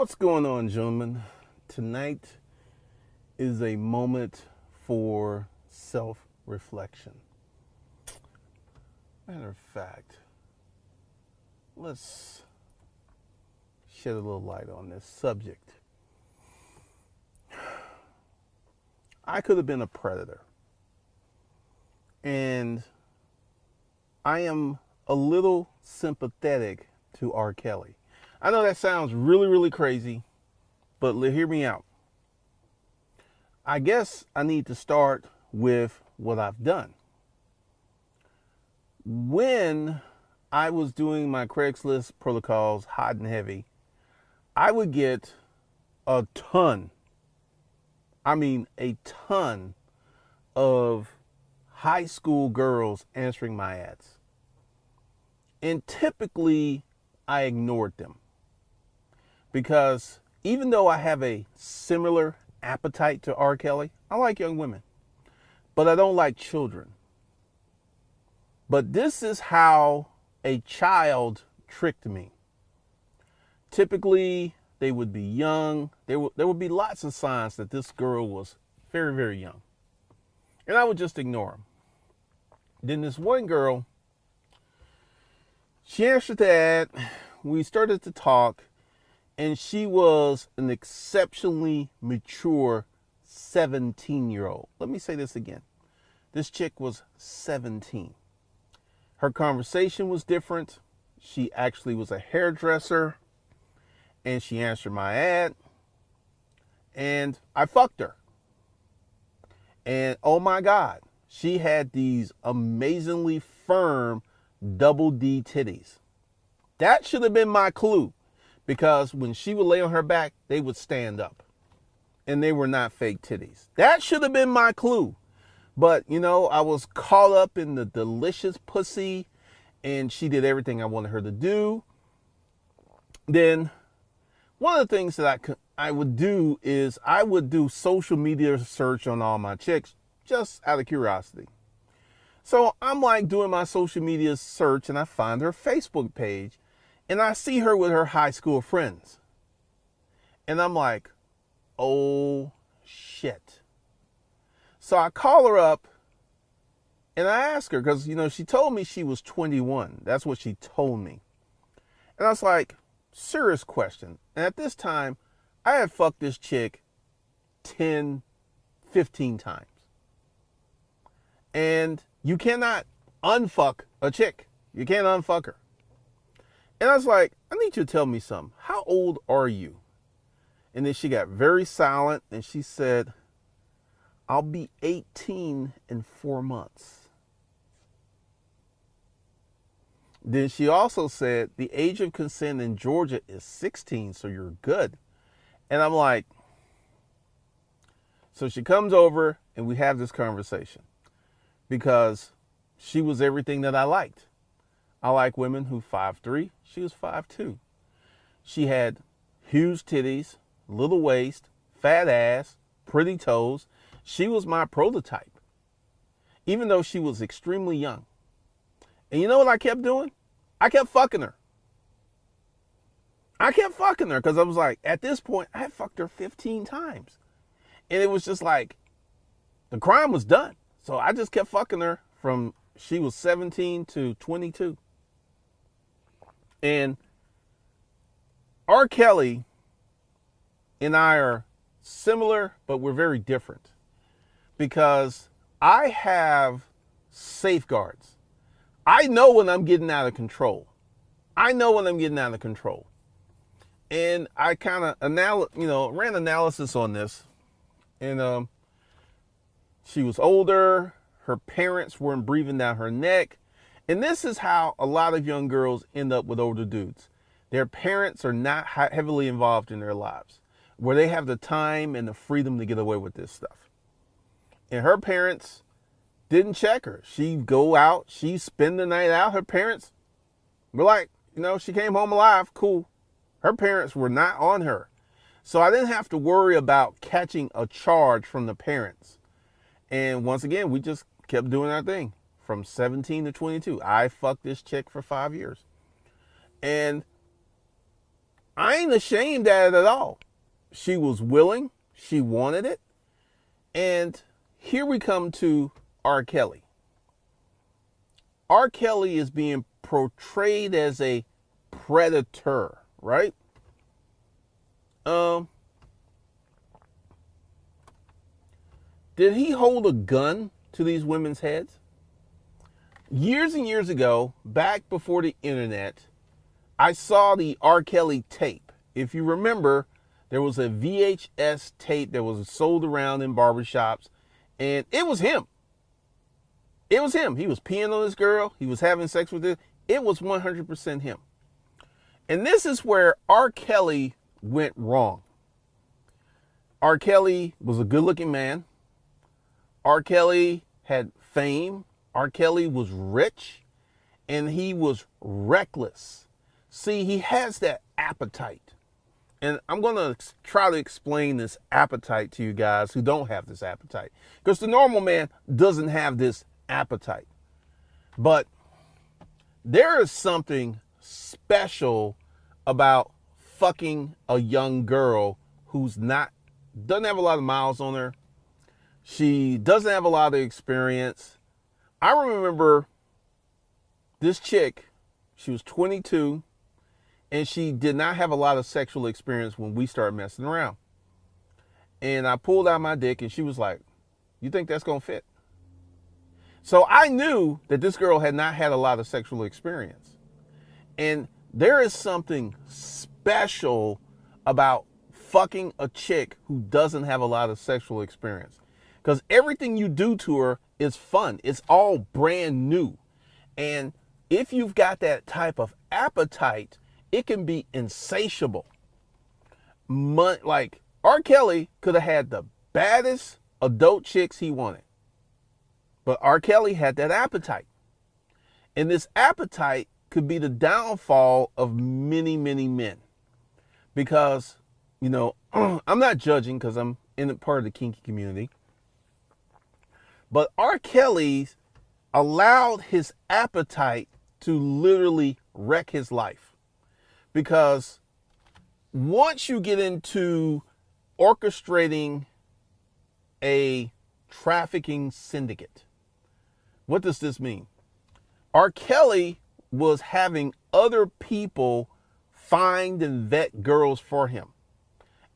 What's going on, gentlemen? Tonight is a moment for self-reflection. Matter of fact, let's shed a little light on this subject. I could have been a predator, and I am a little sympathetic to R. Kelly. I know that sounds really, really crazy, but hear me out. I guess I need to start with what I've done. When I was doing my Craigslist protocols hot and heavy, I would get a ton of high school girls answering my ads. And typically, I ignored them. Because even though I have a similar appetite to R. Kelly, I like young women, but I don't like children. But this is how a child tricked me. Typically, they would be young. There would be lots of signs that this girl was very, very young. And I would just ignore them. Then this one girl, she answered the ad. We started to talk. And she was an exceptionally mature 17-year-old. Let me say this again. This chick was 17. Her conversation was different. She actually was a hairdresser. And she answered my ad. And I fucked her. And oh my God, she had these amazingly firm double D titties. That should have been my clue. Because when she would lay on her back, they would stand up. And they were not fake titties. That should have been my clue. But, I was caught up in the delicious pussy. And she did everything I wanted her to do. Then, one of the things that I would do is I would do social media search on all my chicks. Just out of curiosity. So, I'm like doing my social media search. And I find her Facebook page. And I see her with her high school friends. And I'm like, oh, shit. So I call her up and I ask her because, she told me she was 21. That's what she told me. And I was like, serious question. And at this time, I had fucked this chick 10, 15 times. And you cannot unfuck a chick. You can't unfuck her. And I was like, I need you to tell me something. How old are you? And then she got very silent and she said, I'll be 18 in 4 months. Then she also said, the age of consent in Georgia is 16, so you're good. And I'm like, so she comes over and we have this conversation because she was everything that I liked. I like women who 5'3". She was 5'2". She had huge titties, little waist, fat ass, pretty toes. She was my prototype, even though she was extremely young. And you know what I kept doing? I kept fucking her. I kept fucking her because I was like, at this point, I had fucked her 15 times. And it was just like, the crime was done. So I just kept fucking her from she was 17 to 22. And R. Kelly and I are similar, but we're very different. Because I have safeguards. I know when I'm getting out of control. And I kind of ran analysis on this. And she was older. Her parents weren't breathing down her neck. And this is how a lot of young girls end up with older dudes. Their parents are not heavily involved in their lives, where they have the time and the freedom to get away with this stuff. And her parents didn't check her. She'd go out, she'd spend the night out. Her parents were like, she came home alive, cool. Her parents were not on her. So I didn't have to worry about catching a charge from the parents. And once again, we just kept doing our thing. From 17 to 22. I fucked this chick for 5 years. And I ain't ashamed at it at all. She was willing. She wanted it. And here we come to R. Kelly. R. Kelly is being portrayed as a predator, right? Did he hold a gun to these women's heads? Years and years ago, back before the internet, I saw the R. Kelly tape. If you remember, there was a VHS tape that was sold around in barbershops, and it was him. It was him. He was peeing on this girl. He was having sex with her. It was 100% him. And this is where R. Kelly went wrong. R. Kelly was a good-looking man. R. Kelly had fame. R. Kelly was rich, and he was reckless. See, he has that appetite. And I'm going to try to explain this appetite to you guys who don't have this appetite. Because the normal man doesn't have this appetite. But there is something special about fucking a young girl who's doesn't have a lot of miles on her. She doesn't have a lot of experience. I remember this chick, she was 22, and she did not have a lot of sexual experience when we started messing around. And I pulled out my dick, and she was like, "You think that's going to fit?" So I knew that this girl had not had a lot of sexual experience. And there is something special about fucking a chick who doesn't have a lot of sexual experience. Because everything you do to her is fun. It's all brand new. And if you've got that type of appetite, it can be insatiable. Like R. Kelly could have had the baddest adult chicks he wanted. But R. Kelly had that appetite. And this appetite could be the downfall of many, many men. Because, I'm not judging because I'm in a part of the kinky community. But R. Kelly allowed his appetite to literally wreck his life. Because once you get into orchestrating a trafficking syndicate, what does this mean? R. Kelly was having other people find and vet girls for him.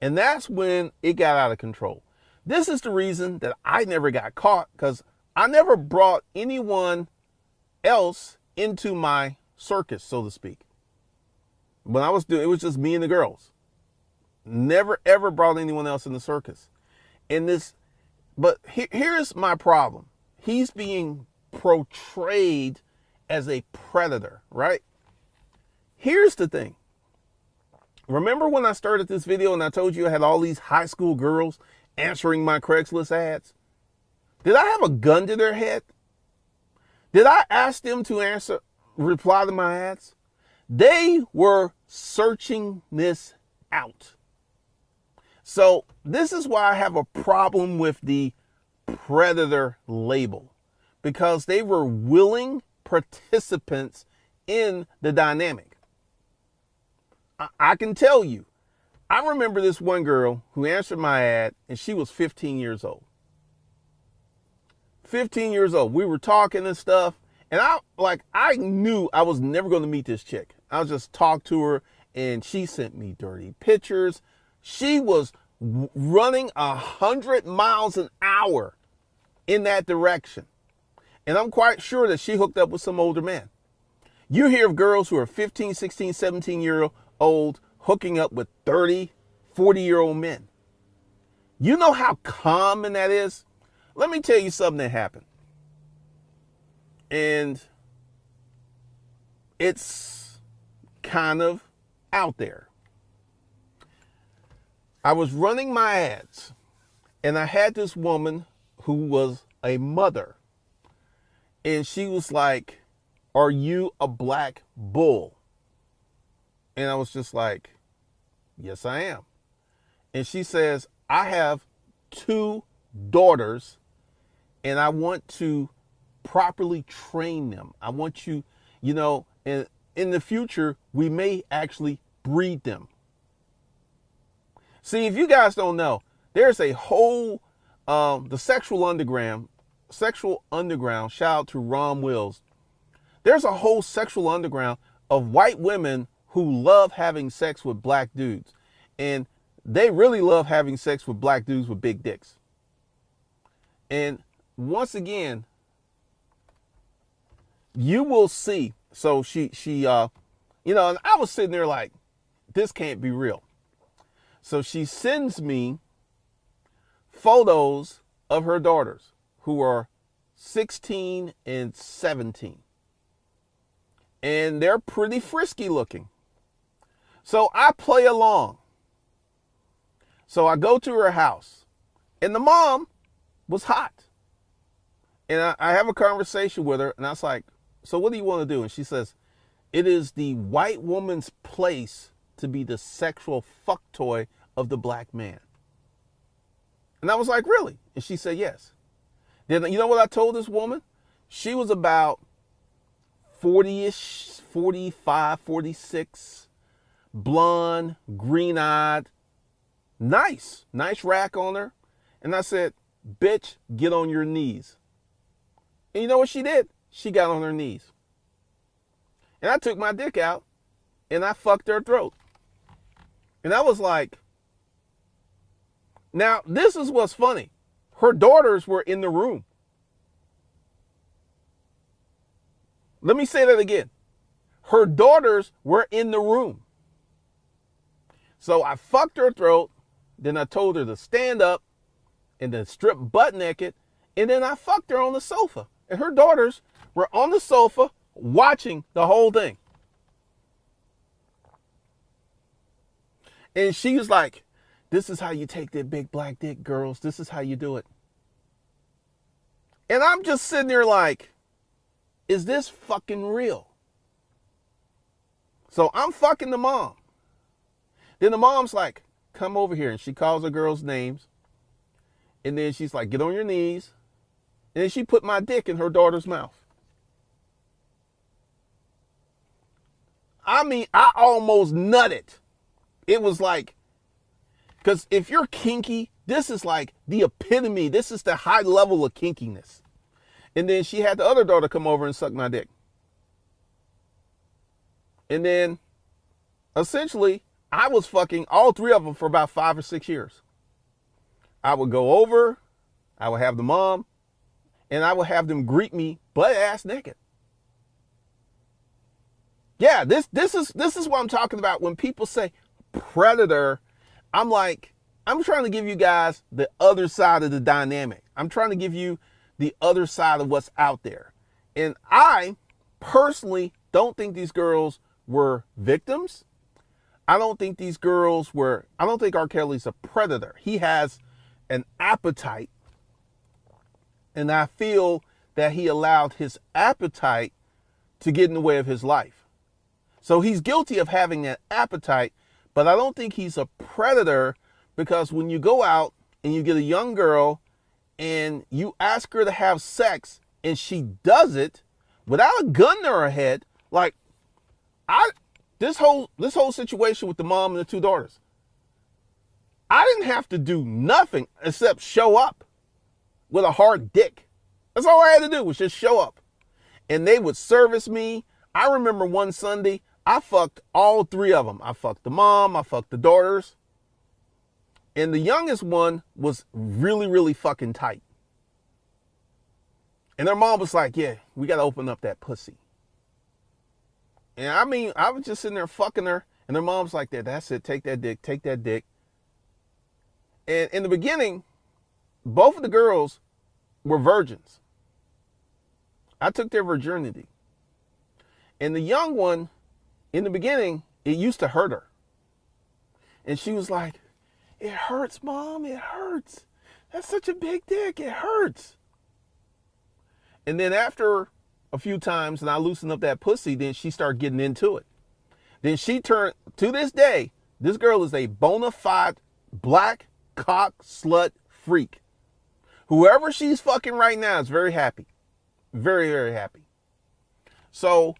And that's when it got out of control. This is the reason that I never got caught, because I never brought anyone else into my circus, so to speak. When I was doing it was just me and the girls. Never ever brought anyone else in the circus. But here's my problem. He's being portrayed as a predator, right? Here's the thing. Remember when I started this video and I told you I had all these high school girls answering my Craigslist ads? Did I have a gun to their head? Did I ask them to reply to my ads? They were searching this out. So this is why I have a problem with the predator label, because they were willing participants in the dynamic. I can tell you, I remember this one girl who answered my ad, and she was 15 years old. 15 years old. We were talking and stuff, and I knew I was never going to meet this chick. I just talked to her, and she sent me dirty pictures. She was running 100 miles an hour in that direction. And I'm quite sure that she hooked up with some older man. You hear of girls who are 15, 16, 17-year-old hooking up with 30, 40-year-old men. You know how common that is? Let me tell you something that happened. And it's kind of out there. I was running my ads, and I had this woman who was a mother. And she was like, "Are you a black bull?" And I was just like, "Yes, I am." And she says, "I have 2 daughters, and I want to properly train them. I want you, and in the future, we may actually breed them." See, if you guys don't know, there's a whole, the sexual underground, shout out to Ron Wills. There's a whole sexual underground of white women who love having sex with black dudes. And they really love having sex with black dudes with big dicks. And once again, you will see. So she and I was sitting there like, this can't be real. So she sends me photos of her daughters who are 16 and 17. And they're pretty frisky looking. So I play along. So I go to her house, and the mom was hot. And I have a conversation with her, and I was like, so what do you want to do? And she says, it is the white woman's place to be the sexual fuck toy of the black man. And I was like, really? And she said, yes. Then you know what I told this woman? She was about 40-ish, 45, 46, blonde, green-eyed, nice rack on her. And I said, bitch, get on your knees. And you know what she did? She got on her knees. And I took my dick out and I fucked her throat. And I was like, now this is what's funny. Her daughters were in the room. Let me say that again. Her daughters were in the room. So I fucked her throat. Then I told her to stand up and then strip butt naked. And then I fucked her on the sofa. And her daughters were on the sofa watching the whole thing. And she was like, this is how you take that big black dick, girls. This is how you do it. And I'm just sitting there like, is this fucking real? So I'm fucking the mom. Then the mom's like, come over here. And she calls her girls' names. And then she's like, get on your knees. And then she put my dick in her daughter's mouth. I mean, I almost nutted. It was like, because if you're kinky, this is like the epitome. This is the high level of kinkiness. And then she had the other daughter come over and suck my dick. And then, essentially, I was fucking all three of them for about 5 or 6 years. I would go over, I would have the mom, and I would have them greet me butt ass naked. Yeah, this is what I'm talking about. When people say predator, I'm like, I'm trying to give you guys the other side of the dynamic. I'm trying to give you the other side of what's out there. And I personally don't think these girls were victims. I don't think R. Kelly's a predator. He has an appetite. And I feel that he allowed his appetite to get in the way of his life. So he's guilty of having that appetite, but I don't think he's a predator, because when you go out and you get a young girl and you ask her to have sex and she does it without a gun to her head, like this whole situation with the mom and the two daughters, I didn't have to do nothing except show up with a hard dick. That's all I had to do was just show up. And they would service me. I remember one Sunday, I fucked all three of them. I fucked the mom, I fucked the daughters. And the youngest one was really, really fucking tight. And their mom was like, yeah, we got to open up that pussy. And I mean, I was just sitting there fucking her. And their mom's like, that's it. Take that dick. Take that dick. And in the beginning, both of the girls were virgins. I took their virginity. And the young one, in the beginning, it used to hurt her. And she was like, it hurts, Mom. It hurts. That's such a big dick. It hurts. And then after a few times and I loosened up that pussy, then she started getting into it. Then she turned, to this day, this girl is a bona fide black cock slut freak. Whoever she's fucking right now is very happy. Very, very happy. So,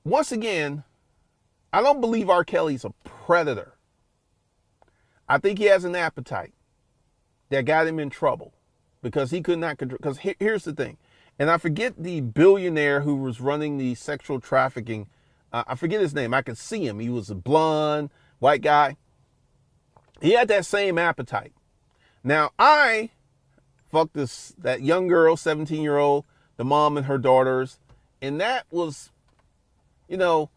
once again, I don't believe R. Kelly's a predator. I think he has an appetite that got him in trouble because he could not control. Because here's the thing, and I forget the billionaire who was running the sexual trafficking. I forget his name. I could see him. He was a blonde, white guy. He had that same appetite. Now, I fucked that young girl, 17-year-old, the mom and her daughters, and that was, and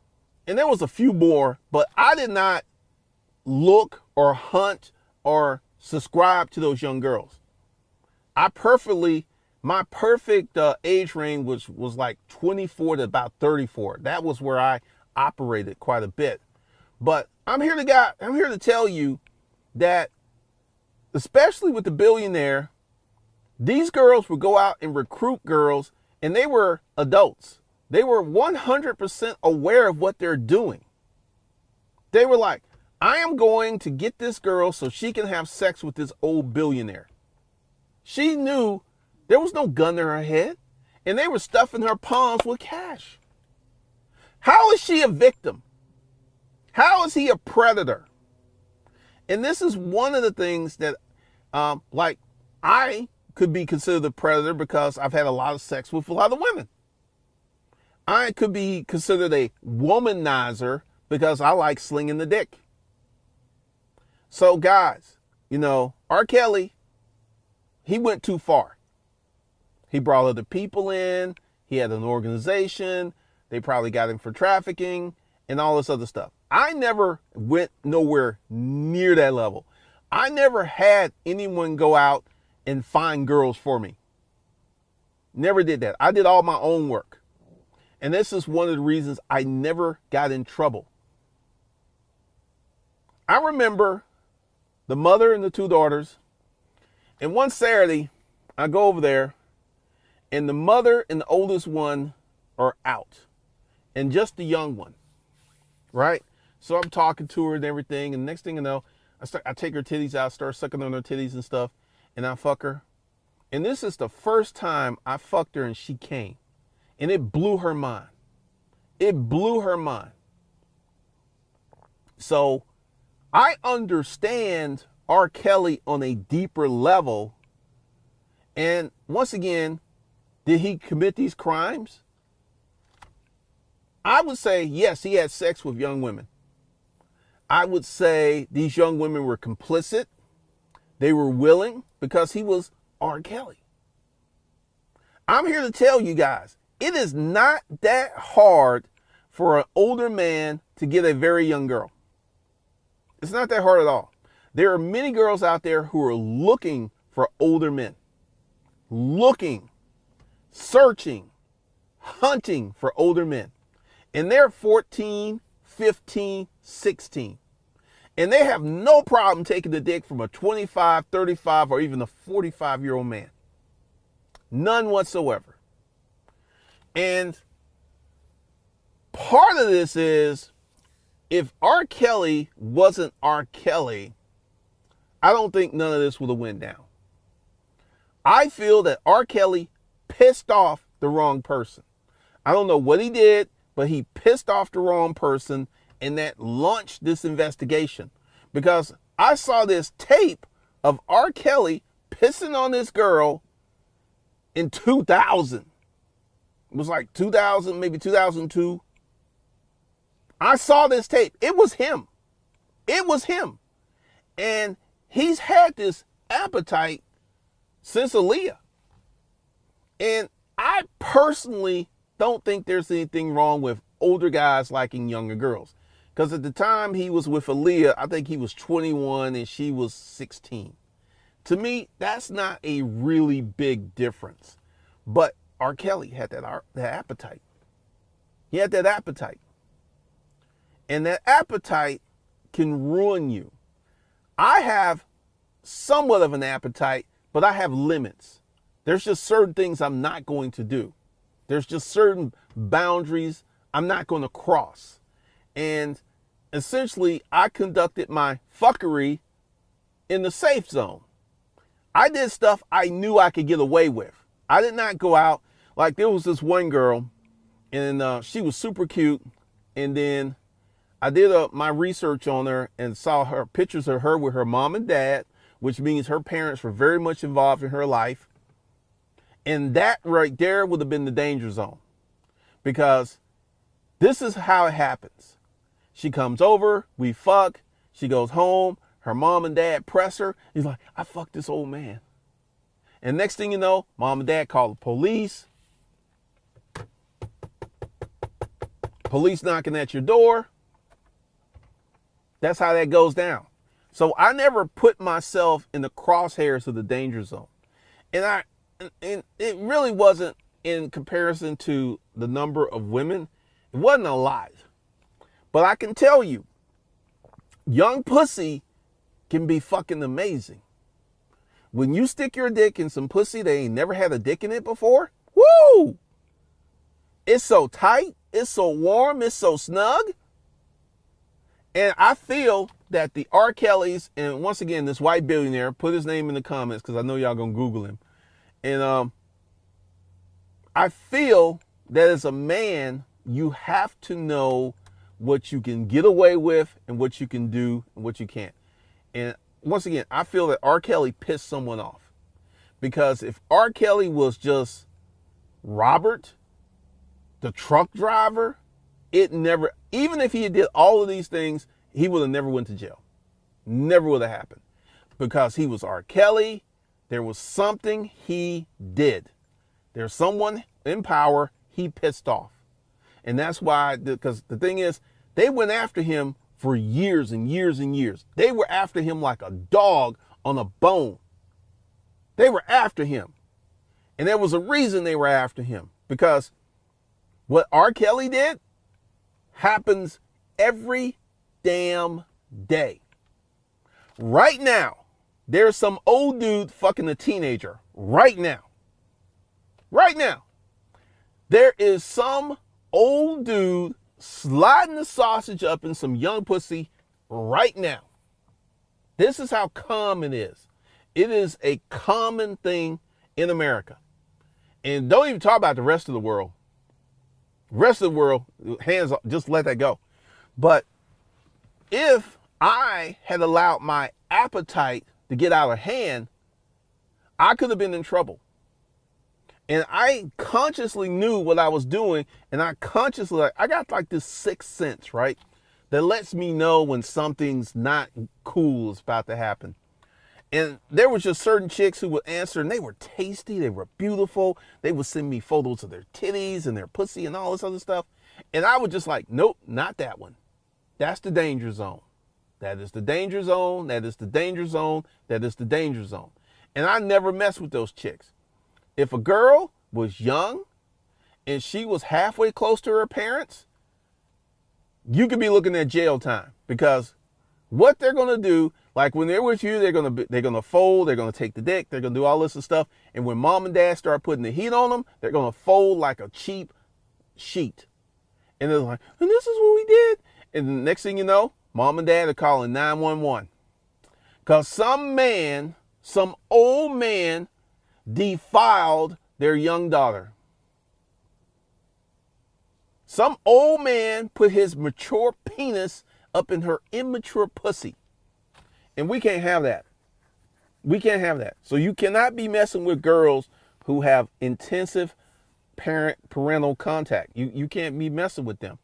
there was a few more, but I did not look or hunt or subscribe to those young girls. My perfect age range was like 24 to about 34. That was where I operated quite a bit. But I'm here to tell you that, especially with the billionaire, these girls would go out and recruit girls, and they were adults. They were 100% aware of what they're doing. They were like, I am going to get this girl so she can have sex with this old billionaire. She knew there was no gun to her head, and they were stuffing her palms with cash. How is she a victim? How is he a predator? And this is one of the things that, I could be considered a predator because I've had a lot of sex with a lot of women. I could be considered a womanizer because I like slinging the dick. So guys, R. Kelly, he went too far. He brought other people in. He had an organization. They probably got him for trafficking and all this other stuff. I never went nowhere near that level. I never had anyone go out and find girls for me. Never did that. I did all my own work. And this is one of the reasons I never got in trouble. I remember the mother and the two daughters. And one Saturday, I go over there, and the mother and the oldest one are out, and just the young one, right? So I'm talking to her and everything, and next thing you know, I take her titties out, start sucking on her titties and stuff, and I fuck her. And this is the first time I fucked her and she came. And it blew her mind. It blew her mind. So I understand R. Kelly on a deeper level. And once again, did he commit these crimes? I would say, yes, he had sex with young women. I would say these young women were complicit. They were willing because he was R. Kelly. I'm here to tell you guys, it is not that hard for an older man to get a very young girl. It's not that hard at all. There are many girls out there who are looking for older men. Looking, searching, hunting for older men. And they're 14, 15, 16. And they have no problem taking the dick from a 25, 35, or even a 45-year-old man. None whatsoever. And part of this is, if R. Kelly wasn't R. Kelly, I don't think none of this would have went down. I feel that R. Kelly pissed off the wrong person. I don't know what he did, but he pissed off the wrong person, and that launched this investigation. Because I saw this tape of R. Kelly pissing on this girl in 2000. It was like 2000, maybe 2002. I saw this tape. It was him. It was him. And he's had this appetite since Aaliyah. And I personally don't think there's anything wrong with older guys liking younger girls. Because at the time he was with Aaliyah, I think he was 21 and she was 16. To me, that's not a really big difference. But R. Kelly had that appetite. He had that appetite. And that appetite can ruin you. I have somewhat of an appetite, but I have limits. There's just certain things I'm not going to do. There's just certain boundaries I'm not going to cross. And essentially, I conducted my fuckery in the safe zone. I did stuff I knew I could get away with. I did not go out. Like, there was this one girl, and she was super cute. And then I did my research on her and saw her pictures of her with her mom and dad, which means her parents were very much involved in her life. And that right there would have been the danger zone, because this is how it happens. She comes over, we fuck, she goes home, her mom and dad press her. He's like, I fucked this old man. And next thing you know, mom and dad call the police. Police knocking at your door. That's how that goes down. So I never put myself in the crosshairs of the danger zone. And it really wasn't in comparison to the number of women. It wasn't a lot. But I can tell you, young pussy can be fucking amazing. When you stick your dick in some pussy they ain't never had a dick in it before, woo! It's so tight, it's so warm, it's so snug. And I feel that the R. Kellys, and once again, this white billionaire, put his name in the comments because I know y'all gonna Google him. And I feel that as a man, you have to know what you can get away with and what you can do and what you can't. And once again, I feel that R. Kelly pissed someone off, because if R. Kelly was just Robert, the truck driver, it never, even if he did all of these things, he would have never went to jail. Never would have happened, because he was R. Kelly. There was something he did. There's someone in power he pissed off. And that's why, because the thing is, they went after him for years and years and years. They were after him like a dog on a bone. They were after him. And there was a reason they were after him, because what R. Kelly did happens every damn day. Right now, there's some old dude fucking a teenager. Right now. Right now. There is some old dude sliding the sausage up in some young pussy right now. This is how common it is. It is a common thing in America. And don't even talk about the rest of the world. The rest of the world, hands up, just let that go. But if I had allowed my appetite to get out of hand, I could have been in trouble. And I consciously knew what I was doing, and I consciously, I got like this sixth sense, right? That lets me know when something's not cool is about to happen. And there was just certain chicks who would answer, and they were tasty, they were beautiful. They would send me photos of their titties and their pussy and all this other stuff. And I would just like, nope, not that one. That's the danger zone. That is the danger zone. That is the danger zone. That is the danger zone. And I never mess with those chicks. If a girl was young and she was halfway close to her parents, you could be looking at jail time, because what they're going to do, like when they're with you, they're going to fold, they're going to take the dick, they're going to do all this and stuff. And when mom and dad start putting the heat on them, they're going to fold like a cheap sheet. And they're like, and this is what we did. And the next thing you know, mom and dad are calling 911. Because some old man defiled their young daughter. Some old man put his mature penis up in her immature pussy. And we can't have that. We can't have that. So you cannot be messing with girls who have intensive parental contact. You can't be messing with them.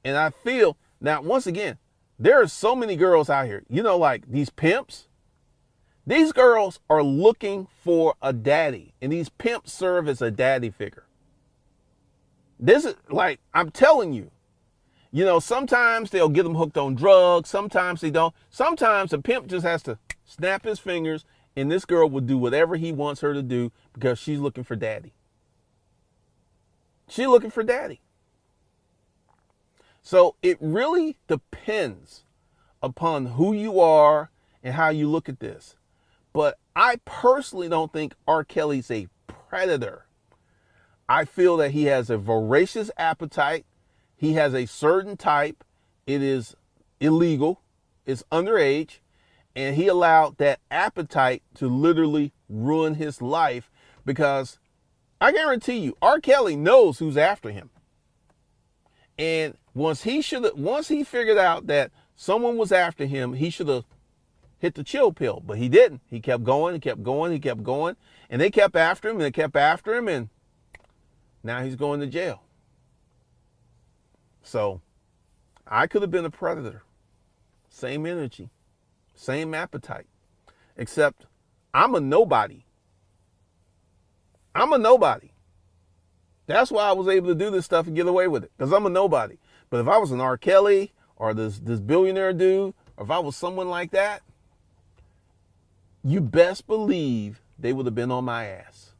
And I feel, now once again, there are so many girls out here, you know, like these pimps. These girls are looking for a daddy, and these pimps serve as a daddy figure. This is like, I'm telling you, you know, sometimes they'll get them hooked on drugs. Sometimes they don't. Sometimes a pimp just has to snap his fingers, and this girl will do whatever he wants her to do because she's looking for daddy. She's looking for daddy. So it really depends upon who you are and how you look at this. But I personally don't think R. Kelly's a predator. I feel that he has a voracious appetite. He has a certain type. It is illegal. It's underage. And he allowed that appetite to literally ruin his life, because I guarantee you, R. Kelly knows who's after him. And once he figured out that someone was after him, he should have hit the chill pill, but he didn't. He kept going, he kept going, he kept going, and they kept after him, and they kept after him, and now he's going to jail. So I could have been a predator. Same energy, same appetite, except I'm a nobody. I'm a nobody. That's why I was able to do this stuff and get away with it, because I'm a nobody. But if I was an R. Kelly or this billionaire dude, or if I was someone like that, you best believe they would have been on my ass.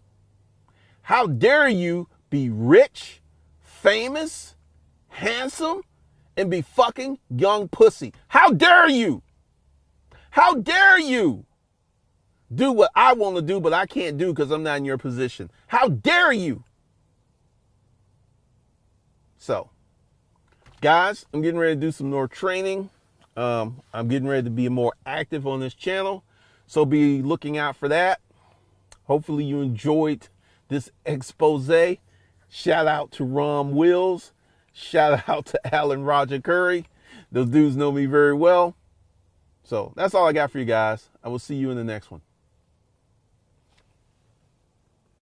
How dare you be rich, famous, handsome, and be fucking young pussy? How dare you? How dare you do what I want to do, but I can't do because I'm not in your position? How dare you? So, guys, I'm getting ready to do some more training. I'm getting ready to be more active on this channel. So be looking out for that. Hopefully you enjoyed this expose. Shout out to Ron Wills. Shout out to Alan Roger Curry. Those dudes know me very well. So that's all I got for you guys. I will see you in the next one.